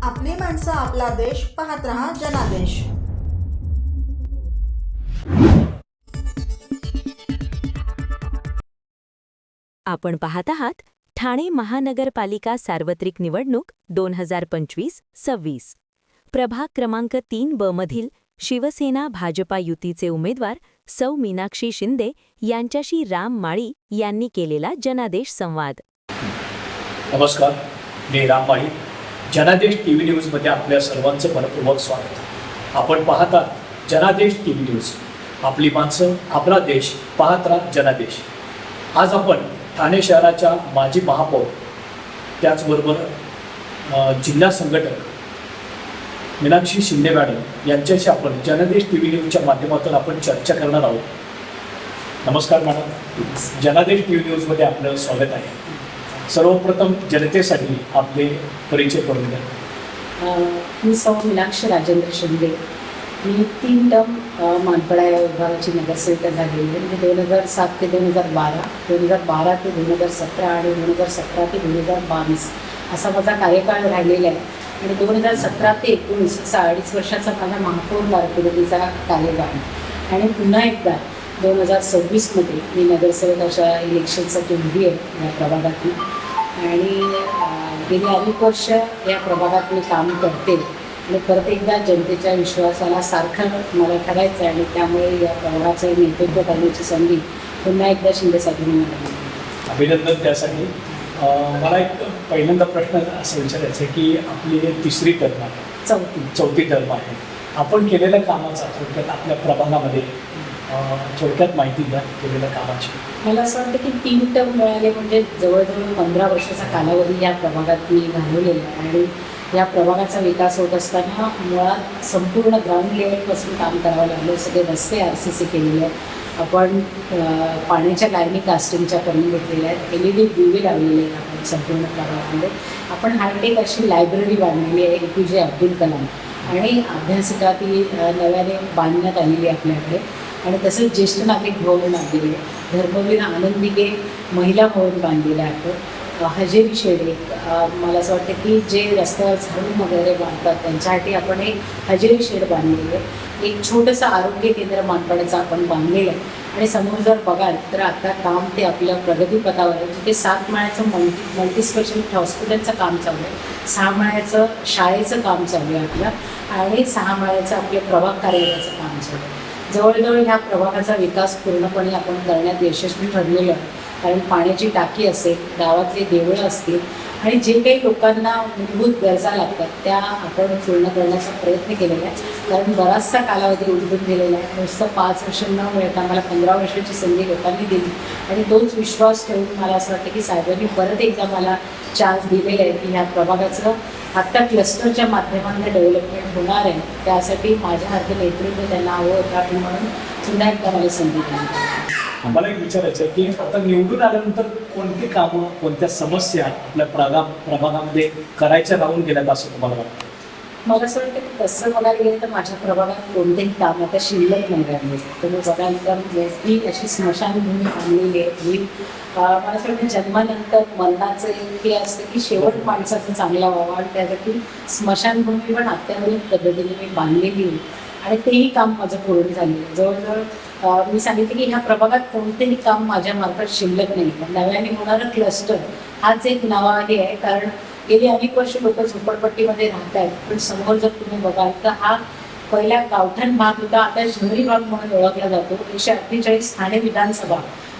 आपली माणसं, आपला देश. पाहत रहा जनादेश. आपण पाहत आहात ठाणे महानगरपालिका सार्वत्रिक निवडणूक 2025-26. प्रभाग क्रमांक 3 ब मधील शिवसेना भाजपा युतीचे उमेदवार सौ मीनाक्षी शिंदे यांच्याशी राम माळी यांनी केलेला जनादेश संवाद. नमस्कार, मी राम माळी. जनादेश टी व्ही न्यूजमध्ये आपल्या सर्वांचं मनपूर्वक स्वागत. आपण पाहता जनादेश टी व्ही न्यूज. आपली माणसं, आपला देश. पाहत राहा जनादेश. आज आपण ठाणे शहराच्या माजी महापौर, त्याचबरोबर जिल्हा संघटक मीनाक्षी शिंदे मॅडम यांच्याशी आपण जनादेश टी व्ही न्यूजच्या माध्यमातून आपण चर्चा करणार आहोत. नमस्कार मॅडम, जनादेश टी व्ही न्यूजमध्ये आपलं स्वागत आहे. सर्वप्रथम जनतेसाठी आपले परिचय करून द्या. मी सौ मीनाक्षी राजेंद्र शिंदे. मी 3 टर्म मानपडा या विभागाची नगरसेविका झालेली आहे. म्हणजे 2007 ते 2012, 2012 ते 2017 आणि 2017 ते 2022 असा माझा कार्यकाळ राहिलेला आहे. आणि 2017 ते 2019 असा 2.5 वर्षाचा माझा महापौर कारकिर्दीचा कार्यकाळ. आणि पुन्हा एकदा 2026मध्ये मी नगरसेवकाच्या इलेक्शनसाठी उभी आहे या प्रभागातून. आणि गेली अनेक वर्ष या प्रभागात मी काम करते आणि परत एकदा जनतेच्या विश्वासाला सारखं मला ठरायचं आहे. आणि त्यामुळे या प्रभागाचं नेतृत्व करण्याची संधी पुन्हा एकदा शिंदेसाहेबांनी मला दिली. अभिनंदन त्यासाठी. मला एक पहिल्यांदा प्रश्न असं विचारायचं आहे की आपली हे 3री टर्म आहे, चौथी टर्म आहे. आपण केलेल्या कामाचा थोडक्यात आपल्या प्रभागामध्ये थोडक्यात माहिती द्या केलेल्या कामाची. मला असं वाटतं की 3 टर्म मिळाले म्हणजे जवळजवळ 15 वर्षाचा कालावधी या प्रभागात मी घालवलेला आहे. आणि या प्रभागाचा विकास होत असताना मुळात संपूर्ण ग्राउंड लेवलपासून काम करावं लागलं. सगळे रस्ते RCC केलेले आहेत. आपण पाण्याच्या लाईनी कास्टिंगच्या करून घेतलेल्या आहेत. LED दिवे लावलेले आहेत आपण संपूर्ण प्रभागामध्ये. आपण हायटेक अशी लायब्ररी बांधलेली आहे APJ अब्दुल कलाम. आणि अभ्यासिका ती नव्याने बांधण्यात आलेली आहे आपल्याकडे. आणि तसंच ज्येष्ठ नागरिक भवन बांधलेले आहे. धर्मवीर आनंदिगे महिला भवन बांधलेलं आहे आपण. हजेरी शेड एक मला असं वाटतं की जे रस्त्यावर झाडून वगैरे बांधतात त्यांच्यासाठी आपण एक हजेरी शेड बांधलेली आहे. एक छोटंसं आरोग्य केंद्र मानपाड्याचं आपण बांधलेलं आहे. आणि समोर जर बघाल तर आता काम ते आपल्या प्रगतीपथावर आहे. जिथे 7 माळ्याचं मल्टी स्पेशालिटी हॉस्पिटलचं काम चालू आहे, 6 माळ्याचं शाळेचं काम चालू आहे आपलं, आणि 6 माळ्याचं आपल्या प्रभाग कार्यालयाचं काम चालू आहे. जवळजवळ ह्या प्रभागाचा विकास पूर्णपणे आपण करण्यात यशस्वी ठरलेलं आहे. कारण पाण्याची टाकी असेल, गावातले देवळं असतील, आणि जे काही लोकांना मूलभूत गरजा लागतात त्या आपण पूर्ण करण्याचा प्रयत्न केलेला आहे. कारण बराचसा कालावधी उलटून गेलेला आहे. नुसतं 5 वर्ष न मिळता मला 15 वर्षाची संधी लोकांनी दिली. आणि तोच विश्वास ठेवून मला असं वाटतं की साहेबांनी परत एकदा मला चान्स दिलेला आहे की ह्या प्रभागाचं आत्ता क्लस्टरच्या माध्यमातून डेव्हलपमेंट होणार आहे. त्यासाठी माझ्यासारखे नेतृत्व त्यांना हवं होतं आणि म्हणून पुन्हा एकदा मला संधी दिली. मला एक विचारायचं आहे की आता निवडून आल्यानंतर कोणती कामं, कोणत्या समस्या आपल्या प्रभागामध्ये करायच्या राहून गेल्यात असं तुम्हाला वाटतं? मला असं वाटतं की तसं बघायला गेलं तर माझ्या प्रभागात कोणतेही काम आता शिल्लक नाही राहिले. तुम्ही बघाल तर मोठी अशी स्मशानभूमी बांधलेली आहे. ही मला असं वाटतं जन्मानंतर मरणाचं एक हे असतं की शेवट माणसाचं चांगला व्हावा, आणि त्यासाठी स्मशानभूमी पण अत्याधुनिक पद्धतीने मी बांधलेली आहे. आणि तेही काम माझं पूर्ण झालेलं आहे. जवळजवळ मी सांगितलं की ह्या प्रभागात कोणतेही काम माझ्यामार्फत शिल्लक नाही. नव्याने होणारं क्लस्टर हाच एक नवा हे आहे. कारण गेली अनेक वर्ष लोक झोपडपट्टीमध्ये राहत आहेत, पण समोर जर तुम्ही बघाल तर हा पहिला गावठाण भाग होता, आता शहरी भाग म्हणून ओळखला जातो. 148 ठाणे विधानसभा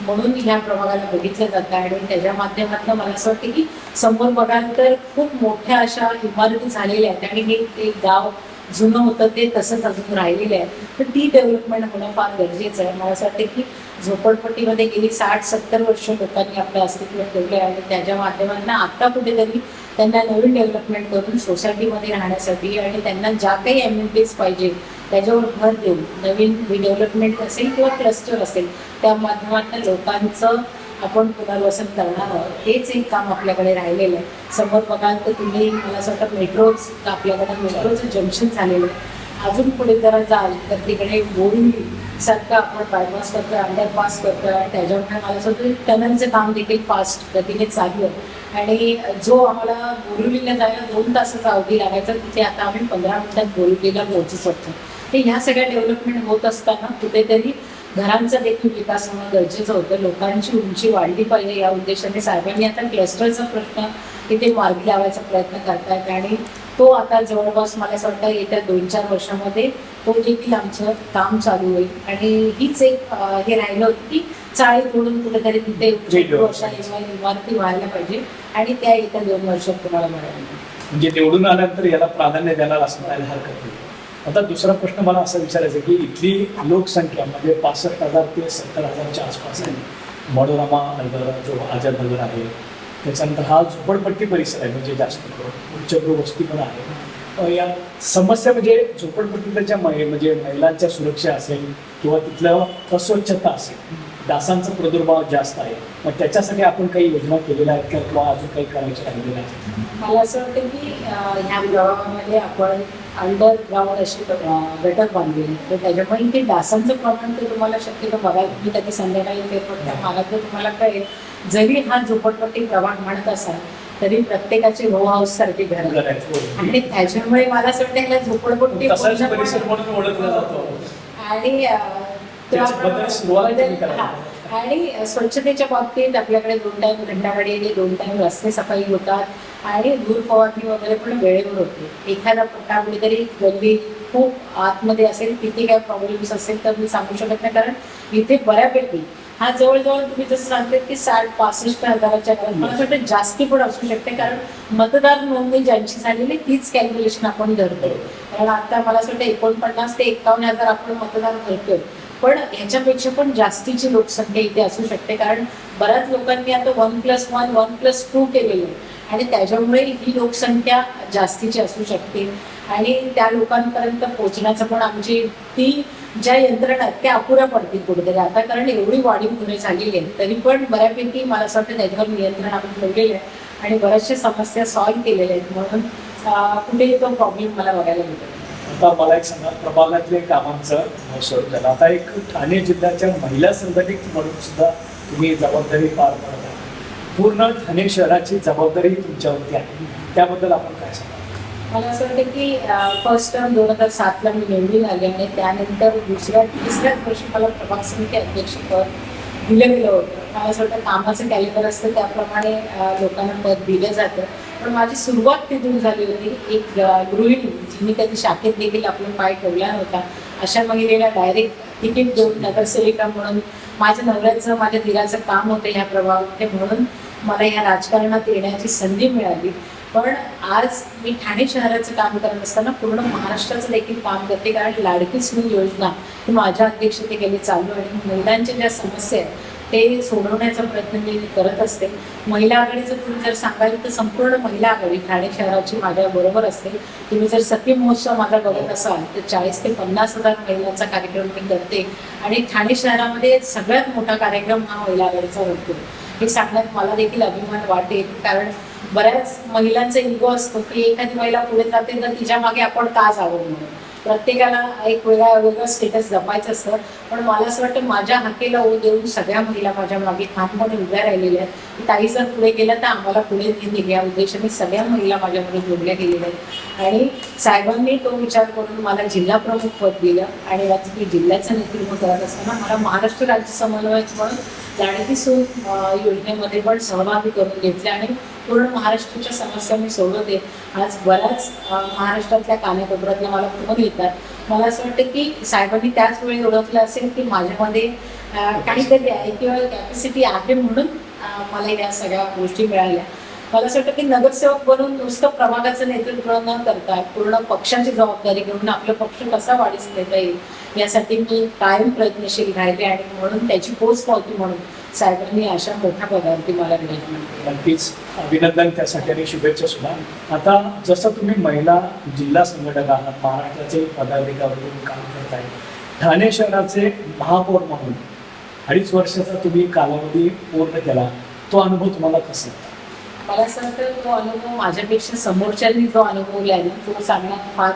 म्हणून ह्या प्रभागाला बघितलं जातं. आणि त्याच्या माध्यमातून मला असं वाटतं की समोर बघाल तर खूप मोठ्या अशा इमारती झालेल्या आहेत. आणि हे एक गाव जुनं होतं ते तसंच अजून राहिलेलं आहे. तर ती डेव्हलपमेंट होणं फार गरजेचं आहे. मला असं वाटतं की झोपडपट्टीमध्ये गेली 60-70 वर्ष लोकांनी आपलं अस्तित्व ठेवलं आहे. आणि त्याच्या माध्यमातून आत्ता कुठेतरी त्यांना नवीन डेव्हलपमेंट करून सोसायटीमध्ये राहण्यासाठी आणि त्यांना ज्या काही ॲम्युनिटीज पाहिजे त्याच्यावर भर देऊन नवीन डेव्हलपमेंट असेल किंवा क्लस्टर असेल त्या माध्यमातून लोकांचं आपण पुनर्वसन करणार आहोत. हेच एक काम आपल्याकडे राहिलेलं आहे. समोर बघाल तर तुम्ही मला असं वाटतं आपल्याकडे मेट्रोचं जंक्शन झालेलं आहे. अजून पुढे जरा जाल तर तिकडे बोरिंग सारखं आपण बायपास करतो, अंडरपास करतो. आणि त्याच्यामुळे मला असं वाटतं टनलचं काम देखील फास्ट गतीने चालू आहे. आणि जो आम्हाला बोरिवलीला जायला 2 तासाचा अवधी लागायचा तिथे आता आम्ही 15 मिनिटात बोरिवलीला पोहोचू शकतो. ते ह्या सगळ्या डेव्हलपमेंट होत असताना कुठेतरी घरांचा देखील विकास होणं गरजेचं होतं. लोकांची उंची वाढली पाहिजे या उद्देशाने साहेबांनी आता क्लस्टरचा प्रश्न इथे मार्गी लावायचा प्रयत्न करतायत आणि तो आता जवळपास मला असं वाटतं येत्या 2-4 वर्षामध्ये तो देखील आमचं काम चालू होईल. आणि हीच एक हे राहिलं होतं की चाळी तोडून कुठेतरी तिथे इमारती व्हायला पाहिजे आणि त्या येत्या 2 वर्षात तुम्हाला मिळाल्या. म्हणजे निवडून आल्यानंतर याला प्राधान्य देणार असं म्हणायला हरकत नाही. आता दुसरा प्रश्न मला असा विचारायचा की इथली लोकसंख्या म्हणजे 65,000 ते 70,000च्या आसपास आहे. मनोरमा नगर जो आझाद नगर आहे, त्याच्यानंतर हा झोपडपट्टी परिसर आहे म्हणजे जास्त करून उच्चभ्रू वस्ती पण आहे. या समस्या म्हणजे झोपडपट्टीच्या म्हणजे महिलांच्या सुरक्षा असेल किंवा तिथलं अस्वच्छता असेल, डासांचा प्रादुर्भाव जास्त आहे. मग त्याच्यासाठी आपण काही योजना केलेल्या आहेत किंवा अजून काही करायच्या राहिलेल्या आहेत? मला असं वाटतं की ह्या प्रभागामध्ये आपण अंडरग्राऊंड अशी गटर बांधलेली, तर त्याच्यामुळे ते डासांचं प्रमाण तर तुम्हाला शक्यतो बघायला मी कधी संध्याकाळी फेरपट्ट्या मला तर तुम्हाला कळेल. जरी हा झोपडपट्टी प्रभाग म्हणत असाल तरी प्रत्येकाचे रो हाऊस सारखे घर आहेत आणि त्याच्यामुळे मला असं वाटतं ह्याला झोपडपट्टी परिसर म्हणून ओळखला जातो. आणि आणि स्वच्छतेच्या बाबतीत आपल्याकडे 2 टाइम घंटागाडी, 2 टाइम रस्ते सफाई होतात आणि धूर फवारणी वगैरे पण वेळेवर होते. एखादा पट्टा कुठेतरी गल्ली खूप आतमध्ये असेल तिथे काय प्रॉब्लेम्स असेल तर मी सांगू शकत नाही, कारण इथे बऱ्यापैकी हा जवळजवळ तुम्ही जसं सांगते की 60-65 हजाराच्या घरात मला वाटतं जास्ती पण असू शकते, कारण मतदार नोंदणी ज्यांची झालेली तीच कॅल्क्युलेशन आपण धरतो. कारण आता मला असं वाटतं 49 ते 51 हजार आपण मतदार धरतोय, पण ह्याच्यापेक्षा पण जास्तीची लोकसंख्या इथे असू शकते. कारण बऱ्याच लोकांनी आता 1+1, 1+2 केलेलं आहे आणि त्याच्यामुळे ही लोकसंख्या जास्तीची असू शकते आणि त्या लोकांपर्यंत पोहोचण्याचं पण आमची ती ज्या यंत्रणा आहेत त्या अपुऱ्या पडतील कुठेतरी आता, कारण एवढी वाढीव घरे झालेली आहेत. तरी पण बऱ्यापैकी मला असं वाटतं त्याच्यावर नियंत्रण आपण ठेवलेलं आहे आणि बऱ्याचशा समस्या सॉल्व्ह केलेल्या आहेत, म्हणून कुठेही तो प्रॉब्लेम मला बघायला मिळतो. आता मला एक सांगा, प्रभागातले कामांचं स्वरूप झालं. आता एक ठाणे जिल्ह्याच्या महिला संघटक म्हणून सुद्धा तुम्ही जबाबदारी पार पडत आहे. पूर्ण ठाणे शहराची जबाबदारी तुमच्यावरती आहे, त्याबद्दल आपण काय सांगा? मला असं वाटतं की फर्स्ट टर्म 2007ला मी निवडून आले आणि त्यानंतर तिसऱ्याच वर्षी मला प्रभाग समिती अध्यक्षपद दिलं गेलं होतं. मला असं वाटतं कामाचं कॅलेंडर असतं त्याप्रमाणे लोकांना पद दिलं जातं, पण माझी सुरुवात तिथून झाली होती. एक गृहिणी जिने कधी शाखेत देखील आपला पाय ठेवला नव्हता अशा महिलेला डायरेक्ट तिकीट देऊन नगरसेविका म्हणून माझ्या नवऱ्याचं माझ्या दिराचं काम होतं ह्या प्रभागामध्ये, म्हणून मला या राजकारणात येण्याची संधी मिळाली. पण आज मी ठाणे शहराचं काम करत असताना पूर्ण महाराष्ट्राचं देखील काम करते, कारण लाडकी सून योजना ही माझ्या अध्यक्षतेखाली चालू आणि महिलांच्या ज्या समस्या आहेत ते सोडवण्याचा प्रयत्न मी करत असते. महिला आघाडीचं तुम्ही जर सांगाल तर संपूर्ण महिला आघाडी ठाणे शहराची माझ्या बरोबर असते. तुम्ही जर सखी महोत्सव माझा बघत असाल तर 40 ते 50 हजार महिलांचा कार्यक्रम मी करते आणि ठाणे शहरामध्ये सगळ्यात मोठा कार्यक्रम हा महिला आघाडीचा होतो. हे सांगण्यात मला देखील अभिमान वाटेल, कारण बऱ्याच महिलांचा इगो असतो की एखादी महिला पुढे जाते तर तिच्या मागे आपण का जावं म्हणून. प्रत्येकाला एक वेगळं स्टेटस जपायचं असतं, पण मला असं वाटतं माझ्या हाकेला ओ देऊन सगळ्या महिला माझ्या मागे ठामपणे उभ्या राहिलेल्या आहेत. ताई जर पुढे गेल्या तर आम्हाला पुढे नेतील या उद्देशाने सगळ्या महिला माझ्यामध्ये जोडल्या गेलेल्या आहेत आणि साहेबांनी तो विचार करून मला जिल्हा प्रमुख पद दिलं आणि आज मी जिल्ह्याचं नेतृत्व करत असताना मला महाराष्ट्र राज्य समन्वयक म्हणून लाडकी सून योजनेमध्ये पण सहभागी करून घेतले आणि पूर्ण महाराष्ट्राच्या समस्या मी सोडवते. आज बऱ्याच महाराष्ट्रातल्या कानाकोपऱ्यातल्या मला फोन येतात. मला असं वाटतं की साहेबांनी त्याच वेळी ओळखलं असेल की माझ्यामध्ये काहीतरी आहे किंवा कॅपॅसिटी आहे, म्हणून मला या सगळ्या गोष्टी मिळाल्या. मला असं वाटतं की नगरसेवक बनून नुसतं प्रभागाचं नेतृत्व न करता पूर्ण पक्षाची जबाबदारी घेऊन आपला पक्ष कसा वाढीस नेता येईल यासाठी मी कायम प्रयत्नशील राहिले आणि म्हणून त्याची पोचपावती म्हणून साहेबांनी अशा मोठ्या पदावरती मला निवडलं. नक्कीच अभिनंदन त्यासाठी आणि शुभेच्छा सुद्धा. आता जसं तुम्ही महिला जिल्हा संघटक आहात, महाराष्ट्राचे पदाधिकाऱ्यांकडून काम करताय, ठाणे शहराचे महापौर म्हणून 2.5 वर्षाचा तुम्ही कालावधी पूर्ण केला, तो अनुभव तुम्हाला कसा? मला असं वाटतं तो अनुभव माझ्यापेक्षा समोरच्यांनी जो अनुभवला आहे ना तो सांगण्यात फार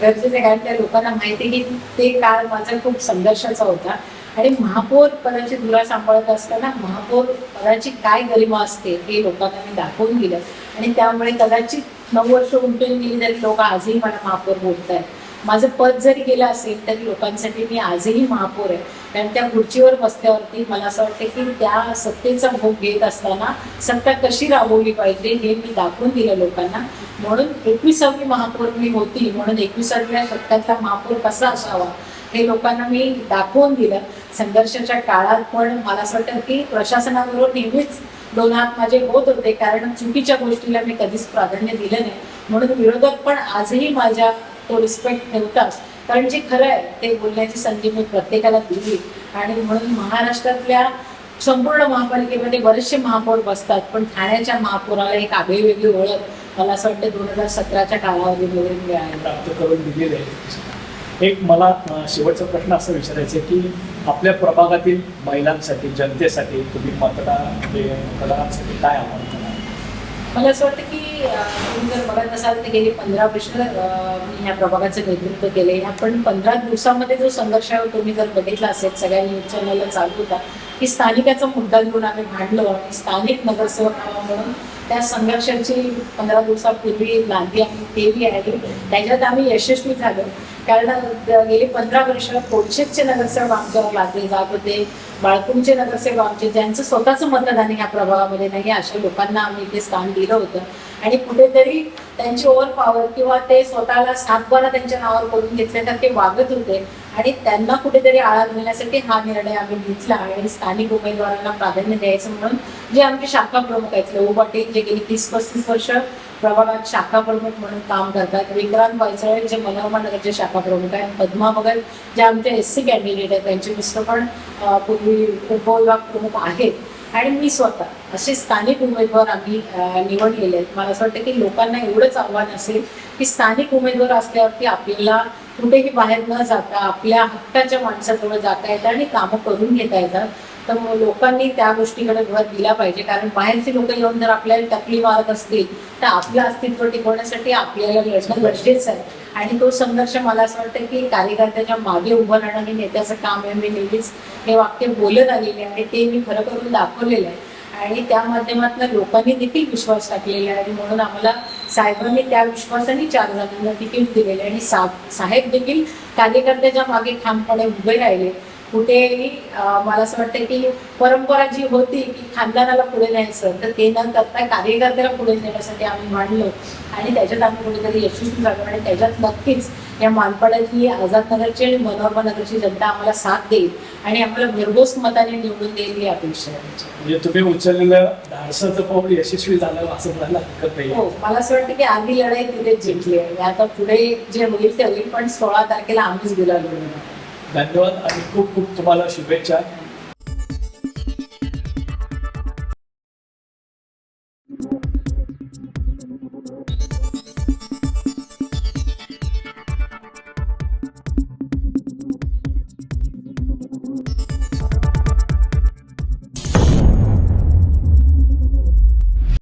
गरजेचं आहे, कारण त्या लोकांना माहिती आहे की ते काळ माझा खूप संघर्षाचा होता आणि महापौर पदाची धुरा सांभाळत असताना महापौर पदाची काय गरिमा असते हे लोकांना मी दाखवून दिलं आणि त्यामुळे कदाचित 9 वर्ष उलटून गेली तरी लोक आजही मला महापौर बोलत आहेत. माझं पद जरी गेलं असेल तरी लोकांसाठी मी आजही महापौर आहे. कारण त्या खुर्चीवर बसल्यावरती मला असं वाटतं की त्या सत्तेचा भोग घेत असताना सत्ता कशी राबवली पाहिजे हे मी दाखवून दिलं लोकांना. म्हणून 21वी महापौर मी होती, म्हणून 21व्या शतकातला महापौर कसा असावा हे लोकांना मी दाखवून दिलं. संघर्षाच्या काळात पण मला असं वाटतं की प्रशासनाबरोबर नेहमीच 2 हात माझे होत होते, कारण चुकीच्या गोष्टीला मी कधीच प्राधान्य दिलं नाही. म्हणून विरोधक पण आजही माझ्या तो रिस्पेक्ट ठेवतात, कारण जे खरं आहे ते बोलण्याची संधी मी प्रत्येकाला दिली. आणि म्हणून महाराष्ट्रातल्या संपूर्ण महापालिकेमध्ये बरेचसे महापौर बसतात, पण ठाण्याच्या महापौराला एक आगळीवेगळी ओळख मला असं वाटतं 2017च्या कालावधीमध्ये मिळाली. प्राप्त करून दिलेले आहे. एक मला शेवटचा प्रश्न असा विचारायचा आहे की आपल्या प्रभागातील महिलांसाठी, जनतेसाठी तुम्ही मतदारांसाठी काय आव्हान कराल? मला असं वाटतं की तुम्ही जर बघत असाल तर गेली 15 वर्ष मी ह्या प्रभागाचं नेतृत्व केले. ह्या पण 15 दिवसामध्ये जो संघर्ष आहे तुम्ही जर बघितला असेल, सगळ्या न्यूज चॅनलला चालू होता की स्थानिकाचा मुद्दा घेऊन आम्ही भांडलो आणि स्थानिक नगरसेवक म्हणून त्या संघर्षाची 15 दिवसापूर्वी नांदी आम्ही केली आहे. त्याच्यात आम्ही यशस्वी झालो, कारण गेली 15 वर्ष कोळशेचे नगरसेवक आमच्यावर लादले जात होते, बाळकुंचे नगरसेवक आमचे ज्यांचं स्वतःचं मतदान ह्या प्रभागामध्ये नाही अशा लोकांना आम्ही इथे स्थान दिलं होतं. आणि कुठेतरी त्यांची ओव्हर पॉवर किंवा ते स्वतःला 7/12 त्यांच्या नावावर करून घेतल्यासारखे वागत होते आणि त्यांना कुठेतरी आळा घालण्यासाठी हा निर्णय आम्ही घेतला आणि स्थानिक उमेदवारांना प्राधान्य द्यायचं म्हणून जे आमचे शाखा प्रमुख आहेत, लहू पाटील जे गेली 30-35 वर्ष प्रभागात शाखा प्रमुख म्हणून काम करतात, विक्रांत वायचळे जे मनोरमा नगरचे शाखा प्रमुख आहेत, पद्मा बगल जे आमचे SC कॅन्डिडेट आहेत, त्यांचे मिस्टर पण पूर्वी उपविभाग प्रमुख आहेत, आणि मी स्वतः असे स्थानिक उमेदवार आम्ही निवडलेले आहेत. मला असं वाटतं की लोकांना एवढंच आव्हान असेल की स्थानिक उमेदवार असल्यावरती आपल्याला कुठेही बाहेर न जाता आपल्या हक्काच्या माणसाजवळ जाता येतं आणि कामं करून घेता येतात. तर लोकांनी त्या गोष्टीकडे भर दिला पाहिजे, कारण बाहेरचे लोक येऊन जर आपल्याला टकली मारत असतील तर आपलं अस्तित्व टिकवण्यासाठी आपल्याला लढणं गरजेचं आहे. आणि तो संघर्ष मला असं वाटतं की कार्यकर्त्याच्या मागे उभं राहणं हे नेत्याचं काम आहे. मी नेहमीच हे वाक्य बोलत आलेले आणि ते मी खरं करून दाखवलेलं आहे आणि त्या माध्यमातून लोकांनी देखील विश्वास टाकलेला आहे. आणि म्हणून आम्हाला साहेबांनी त्या विश्वासाने 4 जणांना तिकीट दिलेले आणि साहेब देखील कार्यकर्त्याच्या मागे ठामपणे उभे राहिले. कुठेही मला असं वाटतं की परंपरा जी होती की खानदानाला पुढे न्यायचं, तर ते न करता कार्यकर्त्याला पुढे नेण्यासाठी आम्ही मांडलो आणि त्याच्यात आम्ही कुठेतरी यशस्वी झालो. आणि त्याच्यात नक्कीच या मानपाड्यातली आझादनगरची आणि मनोरमा नगरची जनता आम्हाला साथ देईल आणि आम्हाला भरघोस मताने निवडून देईल ही अपेक्षा आहे. म्हणजे तुम्ही उचललेलं धाडसाचं पाऊल यशस्वी झालं असं म्हणायला हरकत नाही. हो, मला असं वाटतं की आधी लढाई तिथेच जिंकली आहे. आता पुढे जे होईल ते होईल, पण 16 तारखेला आम्हीच गुलाल मिळवणार. धन्यवाद आणि खूप खूप तुम्हाला शुभेच्छा.